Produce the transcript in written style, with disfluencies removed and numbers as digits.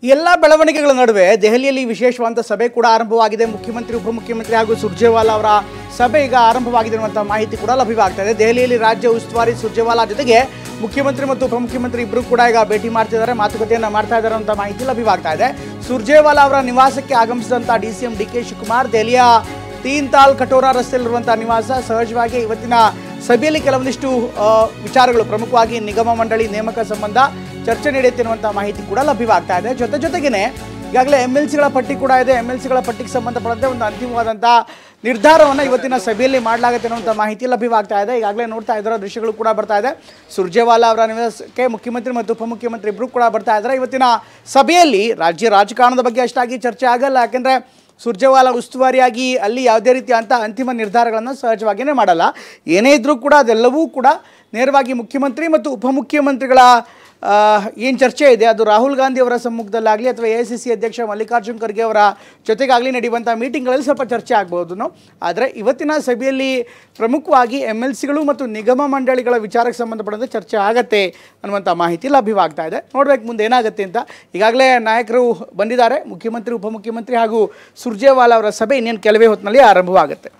ಎಲ್ಲ ಬೆಳವಣಿಗೆಗಳ ನಡುವೆ ದೆಹಲಿಯಲ್ಲಿ ವಿಶೇಷವಾದ ಸಭೆ ಕೂಡ ಆರಂಭವಾಗಿದೆ. ಮುಖ್ಯಮಂತ್ರಿ, ಉಪಮುಖ್ಯಮಂತ್ರಿ ಹಾಗೂ ಸುರ್ಜೇವಾಲಾ ಅವರ ಸಭೆ ಈಗ ಆರಂಭವಾಗಿದೆ ಅನ್ನುವಂಥ ಮಾಹಿತಿ ಕೂಡ ಲಭ್ಯವಾಗ್ತಾ ಇದೆ. ದೆಹಲಿಯಲ್ಲಿ ರಾಜ್ಯ ಉಸ್ತುವಾರಿ ಸುರ್ಜೇವಾಲಾ ಜೊತೆಗೆ ಮುಖ್ಯಮಂತ್ರಿ ಮತ್ತು ಉಪಮುಖ್ಯಮಂತ್ರಿ ಇಬ್ಬರು ಕೂಡ ಈಗ ಭೇಟಿ ಮಾಡ್ತಿದ್ದಾರೆ, ಮಾತುಕತೆಯನ್ನು ಮಾಡ್ತಾ ಇದ್ದಾರೆ ಅಂತ ಮಾಹಿತಿ ಲಭ್ಯವಾಗ್ತಾ ಇದೆ. ಸುರ್ಜೇವಾಲಾ ಅವರ ನಿವಾಸಕ್ಕೆ ಆಗಮಿಸಿದಂಥ DCM DK ಶಿವಕುಮಾರ್ ದೆಹಲಿಯ ತೀನ್ ತಾಲ್ ಕಟೋರಾ ರಸ್ತೆಯಲ್ಲಿರುವಂಥ ನಿವಾಸ. ಸಹಜವಾಗಿ ಇವತ್ತಿನ ಸಭೆಯಲ್ಲಿ ಕೆಲವೊಂದಿಷ್ಟು ವಿಚಾರಗಳು, ಪ್ರಮುಖವಾಗಿ ನಿಗಮ ಮಂಡಳಿ ನೇಮಕ ಸಂಬಂಧ ಚರ್ಚೆ ನಡೆಯುತ್ತಿರುವಂಥ ಮಾಹಿತಿ ಕೂಡ ಲಭ್ಯವಾಗ್ತಾ ಇದೆ. ಜೊತೆಗೇನೆ ಈಗಾಗಲೇ MLCಗಳ ಪಟ್ಟಿ ಕೂಡ ಇದೆ. MLCಗಳ ಪಟ್ಟಿಗೆ ಸಂಬಂಧಪಟ್ಟಂತೆ ಒಂದು ಅಂತಿಮವಾದಂಥ ನಿರ್ಧಾರವನ್ನು ಇವತ್ತಿನ ಸಭೆಯಲ್ಲಿ ಮಾಡಲಾಗುತ್ತೆ ಅನ್ನುವಂಥ ಮಾಹಿತಿ ಲಭ್ಯವಾಗ್ತಾ ಇದೆ. ಈಗಾಗಲೇ ನೋಡ್ತಾ ಇರೋ ದೃಶ್ಯಗಳು ಕೂಡ ಬರ್ತಾ ಇದೆ. ಸುರ್ಜೇವಾಲಾ ಅವರ ನಿವಾಸಕ್ಕೆ ಮುಖ್ಯಮಂತ್ರಿ ಮತ್ತು ಉಪಮುಖ್ಯಮಂತ್ರಿ ಇಬ್ಬರು ಕೂಡ ಬರ್ತಾ ಇದ್ದಾರೆ. ಇವತ್ತಿನ ಸಭೆಯಲ್ಲಿ ರಾಜಕಾರಣದ ಬಗ್ಗೆ ಅಷ್ಟಾಗಿ ಚರ್ಚೆ ಆಗಲ್ಲ, ಯಾಕೆಂದರೆ ಸುರ್ಜೇವಾಲಾ ಉಸ್ತುವಾರಿಯಾಗಿ ಅಲ್ಲಿ ಯಾವುದೇ ರೀತಿಯ ಅಂತಿಮ ನಿರ್ಧಾರಗಳನ್ನು ಸಹಜವಾಗಿಯೇ ಮಾಡಲ್ಲ. ಏನೇ ಇದ್ದರೂ ಕೂಡ ಅದೆಲ್ಲವೂ ಕೂಡ ನೇರವಾಗಿ ಮುಖ್ಯಮಂತ್ರಿ ಮತ್ತು ಉಪಮುಖ್ಯಮಂತ್ರಿಗಳ ಏನು ಚರ್ಚೆ ಇದೆ ಅದು ರಾಹುಲ್ ಗಾಂಧಿ ಅವರ ಸಮ್ಮುಖದಲ್ಲಾಗಲಿ ಅಥವಾ AICC ಅಧ್ಯಕ್ಷ ಮಲ್ಲಿಕಾರ್ಜುನ್ ಖರ್ಗೆ ಅವರ ಜೊತೆಗಾಗಲಿ ನಡೆಯುವಂಥ ಮೀಟಿಂಗ್ಗಳಲ್ಲಿ ಸ್ವಲ್ಪ ಚರ್ಚೆ ಆಗ್ಬೋದು. ಆದರೆ ಇವತ್ತಿನ ಸಭೆಯಲ್ಲಿ ಪ್ರಮುಖವಾಗಿ MLCಗಳು ಮತ್ತು ನಿಗಮ ಮಂಡಳಿಗಳ ವಿಚಾರಕ್ಕೆ ಸಂಬಂಧಪಟ್ಟಂತೆ ಚರ್ಚೆ ಆಗತ್ತೆ ಅನ್ನುವಂಥ ಮಾಹಿತಿ ಲಭ್ಯವಾಗ್ತಾ ಇದೆ. ನೋಡ್ಬೇಕು ಮುಂದೆ ಏನಾಗುತ್ತೆ ಅಂತ. ಈಗಾಗಲೇ ನಾಯಕರು ಬಂದಿದ್ದಾರೆ. ಮುಖ್ಯಮಂತ್ರಿ, ಉಪಮುಖ್ಯಮಂತ್ರಿ ಹಾಗೂ ಸುರ್ಜೇವಾಲಾ ಅವರ ಸಭೆ ಇನ್ನೇನು ಕೆಲವೇ ಹೊತ್ತಿನಲ್ಲಿ ಆರಂಭವಾಗುತ್ತೆ.